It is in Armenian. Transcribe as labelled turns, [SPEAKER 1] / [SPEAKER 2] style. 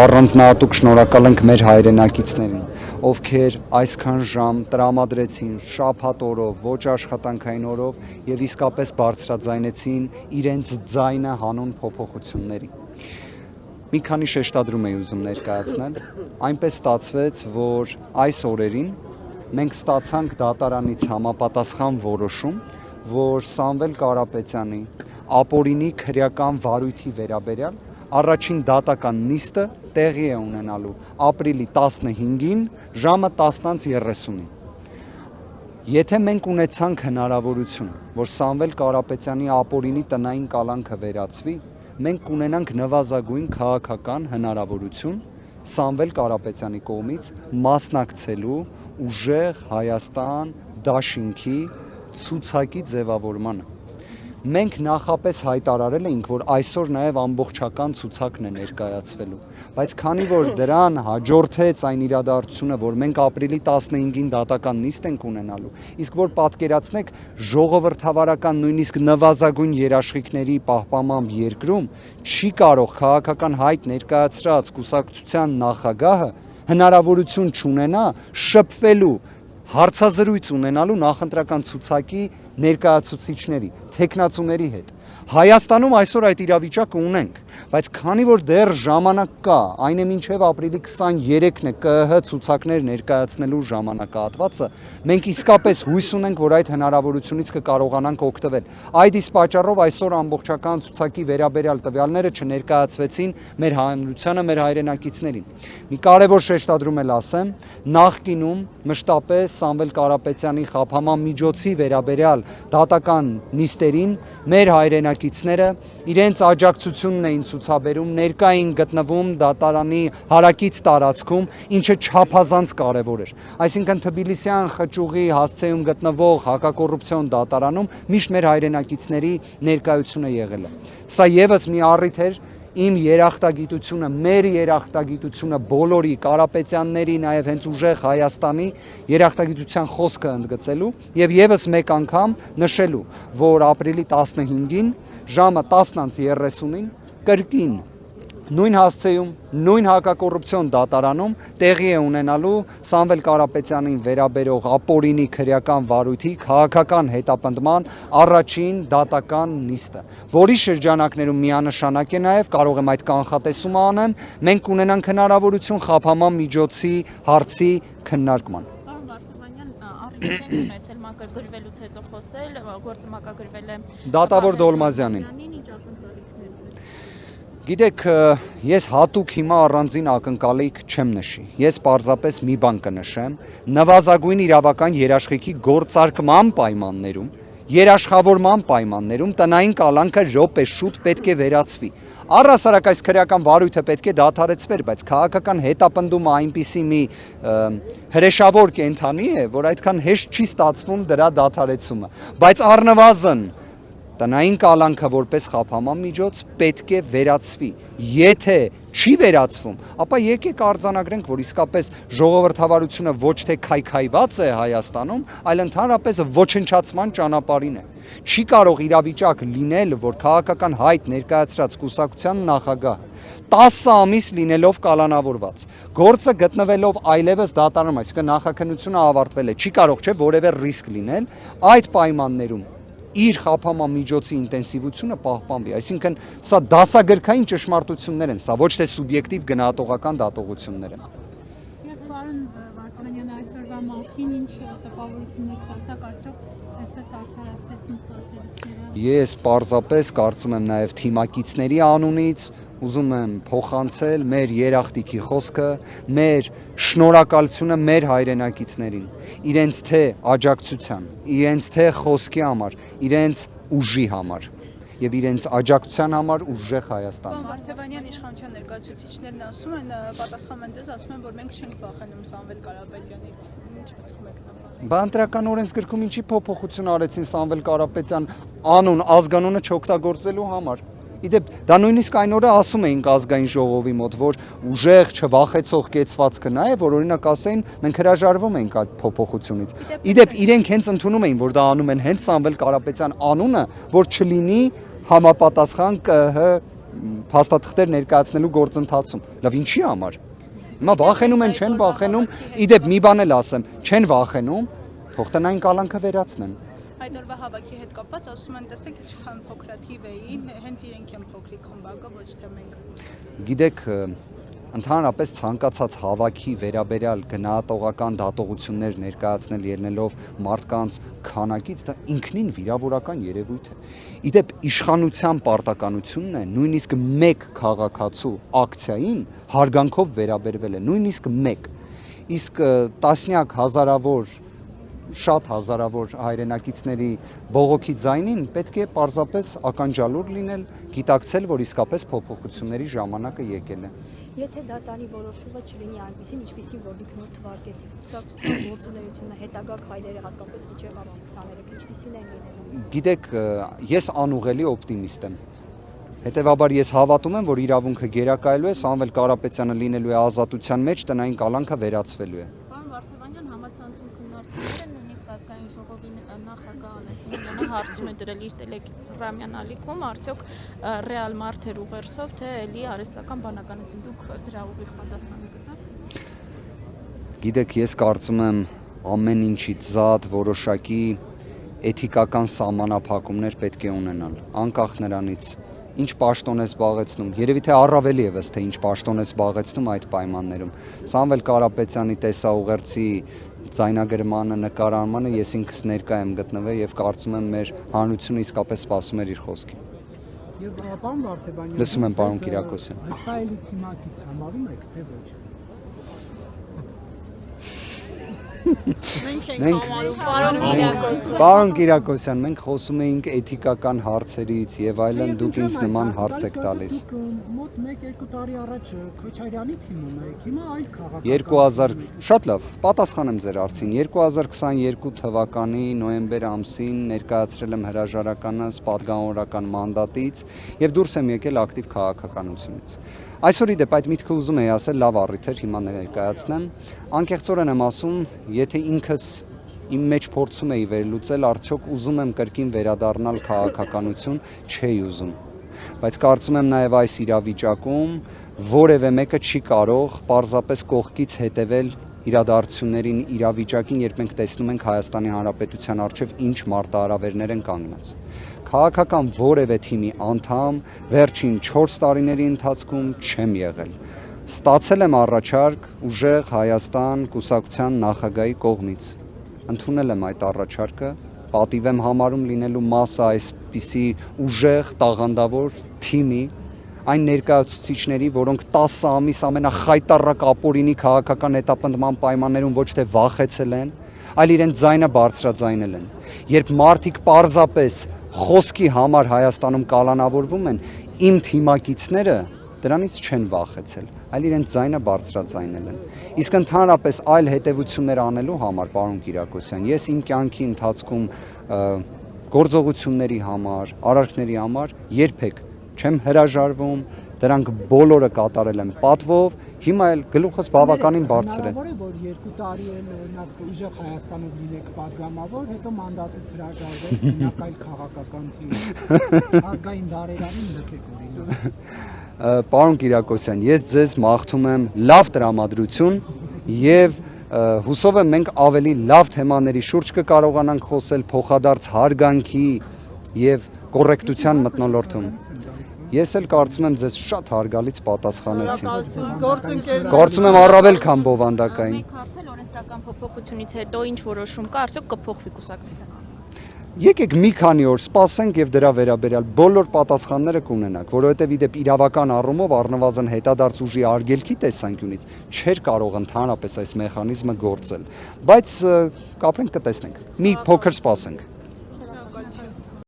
[SPEAKER 1] առանձնահատուկ շնորհակալ ենք մեր հայրենակիցներին, ովքեր այսքան ժամ տրամադրեցին շաբաթ օրով, ոչ աշխատանքային օրով եւ իսկապես բարձրաձայնեցին իրենց ձայնը հանուն փոփոխությունների։ Մի քանի շեշտադրում էի ուզում ներկայացնել, այնպես ստացվեց, որ այս օրերին մենք ստացանք դատարանից համապատասխան որոշում, որ Սամվել Կարապետյանի ապօրինի քրեական վարույթի վերաբերյալ առաջին դատական նիստը տեղի է ունենալու ապրիլի 15-ին ժամը 10:30-ին։ Եթե մենք ունեցանք հնարավորություն, որ Սամվել Կարապետյանի ապօրինի տնային կալանքը վերացվի, մենք կունենանք նվազագույն քաղաքական հնարավորություն Սամվել Կարապետյանի կողմից մասնակցելու ուժեղ Հայաստան դաշինքի ցուցակի ձևավորմանը։ Մենք նախապես հայտարարել էինք, որ այսօր նաև ամբողջական ցուցակն է ներկայացվելու, բայց քանի որ դրան հաջորդեց այն իրադարձությունը, որ մենք ապրիլի 15-ին դատական նիստ ենք ունենալու, իսկ որ պատկերացնեք ժողովրդավարական նույնիսկ նվազագույն երաշխիքների պահպանմամբ երկրում չի կարող քաղաքական հայտ ներկայացրած կուսակցության նախագահը հնարավորություն չունենա շփվելու հարցազրույց ունենալու նախընտրական ցուցակի ներկայացուցիչների, թեկնածուների հետ։ Հայաստանում այսօր այդ իրավիճակը ունենք, բայց քանի որ դեռ ժամանակ կա, այն է մինչև ապրիլի 23-ն է ԿԸՀ ցուցակներ ներկայացնելու ժամանակահատվածը, մենք իսկապես հույս ունենք, որ այդ հնարավորությունից կկարողանանք օգտվել։ Այդ իսկ պատճառով այսօր ամբողջական ցուցակի վերաբերյալ տվյալները չներկայացվեցին մեր հանրությանը, մեր հայրենակիցներին։ Մի կարևոր շեշտադրում էլ ասեմ, նախկինում մշտապես Սամվել Կարապետյանի խափանման միջոցի վերաբերյալ դատական նիստերին մեր հայրենակիցները իրենց աջակցությունն էին ցուցաբերում, ներկա էին գտնվում դատարանի հարակից տարածքում, ինչը չափազանց կարևոր էր։ Այսինքն Թբիլիսյան խճուղի հասցեում գտնվող հակակոռուպցիոն դատարանում միշտ մեր հայրենակիցների ներկայությունը եղել է։ Սա եւս մի առիթ էր իմ երախտագիտությունը, մեր երախտագիտությունը բոլորի Կարապետյանների, նաև հենց ուժեղ Հայաստանի երախտագիտության խոսքը ընդգծելու եւ եւս մեկ անգամ նշելու, որ ապրիլի 15-ին ժամը 10:30-ին կրկին նույն հասցեում, նույն հակակոռուպցիոն դատարանում տեղի է ունենալու Սամվել Կարապետյանին վերաբերող ապօրինի քրեական վարույթի քաղաքական հետապնդման առաջին դատական նիստը, որի շրջանակներում միանշանակ է նաև, կարող եմ այդ կանխատեսումը անեմ, մենք կունենանք հնարավորություն խափանման միջոցի հարցի քննարկման։
[SPEAKER 2] Չենք ունեցել մակագրվելուց հետո խոսել, գործը մակագրվել է
[SPEAKER 1] Դատավոր Դոլմազյանին։ Գիտեք, ես հատուկ հիմա առանձին ակնկալիք չեմ նշի, ես պարզապես մի բան կնշեմ, նվազագույն իրավական երաշխիքի գործարկման պայմաններում, երաշխավորման պայմաններում տնային կալանքը րոպե շուտ պետք է վերացվի։ Առհասարակ այս քրեական վարույթը պետք է դադարեցվեր, բայց քաղաքական հետապնդումը այնպիսի մի հրեշավոր կենդանի է, որ այդքան հեշտ չի ստացվում դրա դադարեցումը, բայց առնվազն տնային կալանքը որպես խափանման միջոց պետք է վերացվի։ Եթե չի վերացվում, ապա եկեք արձանագրենք, որ իսկապես ժողովրդավարությունը ոչ թե քայքայված է Հայաստանում, այլ ընդհանրապես ոչնչացման ճանապարհին է։ Չի կարող իրավիճակ լինել, որ քաղաքական հայտ ներկայացրած կուսակցության նախագահ 10 ամիս լինելով կալանավորված, գործը գտնվելով այլևս դատարանում, այսինքն նախաքննությունը ավարտվել է, չի կարող չէ որևէ ռիսկ լինել, այդ պայմաններում իր խափանման միջոցի ինտենսիվությունը պահպանվի, այսինքն սա դասագրքային ճշմարտություններ են, սա ոչ թե սուբյեկտիվ գնահատողական դատողություններ են։
[SPEAKER 3] Եվ պարոն Վարդանյան, այսօրվա մասին ինչ տպավորություններ ստացաք, արդյոք այսպես արդարացրեցին սպասելիքները։
[SPEAKER 1] Ես պարզապես կարծում եմ նաև թիմակիցների անունից ուզում եմ փոխանցել մեր երախտիկի խոսքը, մեր շնորհակալությունը մեր հայրենակիցներին, իրենց թե աջակցության, իրենց թե խոսքի համար, իրենց ուժի համար եւ իրենց աջակցության համար ուժեղ Հայաստան։
[SPEAKER 4] Վարդանյան իշխանության ներկայացուցիչներն ասում են, պատասխանում են, ասում են, որ մենք չենք վախենում Սամվել Կարապետյանից։ Ինչ պատասխանում եք։
[SPEAKER 1] Բանտրական օրենսգրքում ինչի փոփոխություն արեցին Սամվել Կարապետյան անուն, ազգանունը չօգտագործելու համար։ Իդեպ դա նույնիսկ այն օրը ասում էինք ազգային ժողովի մոտ, որ ուժեղ չվախեցող կեցվածքը նա է, որ օրինակ ասեին, մենք հրաժարվում ենք այդ փոփոխությունից։ Իդեպ իրենք հենց ընդունում էին, որ դա անում են հենց Սամվել Կարապետյան անունը, որ չլինի համապատասխան ԿԸՀ փաստաթղթեր ներկայացնելու գործընթացում։ Լավ, ինչի համար։ Հիմա վախենում են, չեն վախենում, իդեպ մի բան էլ ասեմ, չեն վախենում, թող տնային կալանքը վերացնեն։
[SPEAKER 4] Այդ օրվա հավաքի հետ կապված ասում են, տեսեք, ինչքան փոքրաթիվ էին, հենց իրենք են փոքրիկ խմբակը, ոչ թե մենք։
[SPEAKER 1] Գիտեք, ընդհանրապես ցանկացած հավաքի վերաբերյալ գնահատողական դատողություններ ներկայացնել ելնելով մարդկանց քանակից, դա ինքնին վիրավորական երևույթ է։ Իդեպ իշխանության պարտականությունն է նույնիսկ մեկ քաղաքացու ակցիային հարգանքով վերաբերվել է, նույնիսկ մեկ։ Իսկ տասնյակ հազարավոր շատ հազարավոր հայրենակիցների բողոքի ձայնին պետք է պարզապես ականջալուր լինել, գիտակցել, որ իսկապես փոփոխությունների ժամանակը եկել է։
[SPEAKER 5] Եթե դատարանի որոշումը չլինի այնպեսին, ինչպեսին որ դուք նոր թվարկեցիք, կուսակցության գործունեությունը հետագա քայլերը հատկապես միջև ամսի 23-ին ինչպեսին են լինելու։
[SPEAKER 1] Գիտեք, ես անուղելի օպտիմիստ եմ։ Հետևաբար ես հավատում եմ, որ իրավունքը գերակայելու է, Սամվել Կարապետյանը լինելու է ազատության մեջ, տնային կալանքը վերացվելու է։
[SPEAKER 2] Պարոն Վարդևանյան, համացանցում քննարկումները նույնիսկ ազգային ժողովի նախագահ Անես Իմամյանը հարցում է դրել իր տելեգրամյան ալիքում, արդյոք ռեալ մարդեր ուղերձով, թե էլի արհեստական բանականություն, դուք դրա ուղիղ պատասխան կտաք։
[SPEAKER 1] Գիտեք, ես կարծում եմ ամեն ինչից զատ որոշակի էթիկական սահմանափակումներ պետք է ունենալ, անկախ նրանից ինչ պաշտոն է զբաղեցնում, երևի թե առավել ևս թե ինչ պաշտոն է զբաղեցնում այդ պայմաններում։ Սամվել Կարապետյանի տեսաուղերձի ձայնագրմանը, նկարահանմանը ես ինքս ներկա եմ գտնվել եւ կարծում եմ մեր հանրությունը իսկապես սպասում էր իր խոսքին։
[SPEAKER 6] Եվ պարոն Վարդևանյան,
[SPEAKER 1] Լսում եմ, պարոն Կիրակոսյան։
[SPEAKER 6] Հստայելի թիմակից համարում եք, թե ոչ։
[SPEAKER 2] Մենք ենք համարում, պարոն Կիրակոսյան։
[SPEAKER 1] Պարոն Կիրակոսյան, մենք խոսում էինք էթիկական հարցերից եւ այլն, դուք ինձ նման հարց եք տալիս։
[SPEAKER 6] Մոտ 1-2 տարի առաջ Քոչարյանի թիմում եք, հիմա այլ քաղաք։
[SPEAKER 1] 2000, շատ լավ, պատասխանեմ ձեր հարցին։ 2022 թվականի նոյեմբեր ամսին ներկայացրել եմ հրաժարականս պատգամավորական մանդատից եւ դուրս եմ եկել ակտիվ քաղաքականությունից։ Այսօր իդեպ այդ միտքը ուզում էի ասել, լավ առիթ էր, հիմա ներկայացնեմ։ Անկեղծորեն եմ ասում, եթե ինքս իմ մեջ փորձում էի վերլուծել, արդյոք ուզում եմ կրկին վերադառնալ քաղաքականություն, չէի ուզում։ Բայց կարծում եմ նաև այս իրավիճակում որևէ մեկը չի կարող պարզապես կողքից հետևել իրադարձություններին, իրավիճակին, երբ մենք տեսնում ենք Հայաստանի Հանրապետության առջև ինչ մարտահրավերներ են կանգնած։ Քաղաքական որևէ թիմի անդամ վերջին 4 տարիների ընթացքում չեմ եղել։ Ստացել եմ առաջարկ ուժեղ Հայաստան կուսակցության նախագահի կողմից։ Ընդունել եմ այդ առաջարկը, պատիվ եմ համարում լինելու մասը այսպիսի ուժեղ տաղանդավոր թիմի, այն ներկայացուցիչների, որոնք 10 ամիս ամենախայտառակ ապօրինի քաղաքական հետապնդման պայմաններում ոչ թե վախեցել են, այլ իրենց ձայնը բարձրաձայնել են։ Երբ մարդիկ պարզապես խոսքի համար Հայաստանում կալանավորվում են, իմ թիմակիցները դրանից չեն վախեցել, այլ իրենց ձայնը բարձրաձայնել են։ Իսկ ընդհանրապես այլ հետևություններ անելու համար, պարոն Կիրակոսյան, ես իմ կյանքի ընթացքում գործողությունների համար, արարքների համար երբեք չեմ հրաժարվում, դրանք բոլորը կատարել եմ պատվով, հիմա էլ գլուխս բավականին բարձր է։
[SPEAKER 6] Հնարավոր է, որ 2 տարի էլ օրինակ ուժեղ Հայաստանում լինեք պատգամավոր, հետո մանդատից հրաժարվեք, մենակ այլ քաղաքական թիմ։ Ազգային դարերին լքեք օրինակ։
[SPEAKER 1] Պարոն Կիրակոսյան, ես ձեզ մաղթում եմ լավ տրամադրություն եւ հուսով եմ մենք ավելի լավ թեմաների շուրջ կկարողանանք խոսել փոխադարձ հարգանքի եւ կոռեկտության մթնոլորտում։ Ես էլ կարծում եմ ձեզ շատ հարգալից պատասխանեցի։ Կարծում եմ առավել քան բովանդակային։
[SPEAKER 2] Մեկ հարցել օրենսդրական փոփոխությունից հետո ինչ որոշում կա, արդյոք կփոխվի կուսակցության։
[SPEAKER 1] Եկեք մի քանի օր սպասենք եւ դրա վերաբերյալ բոլոր պատասխանները կունենաք, որովհետեւ իդեպ իրավական առումով առնվազն հետադարձ ուժի արգելքի տեսանկյունից չէր կարող ընդհանրապես այս մեխանիզմը գործել, բայց կապրենք կտեսնենք։ Մի փոքր սպասենք։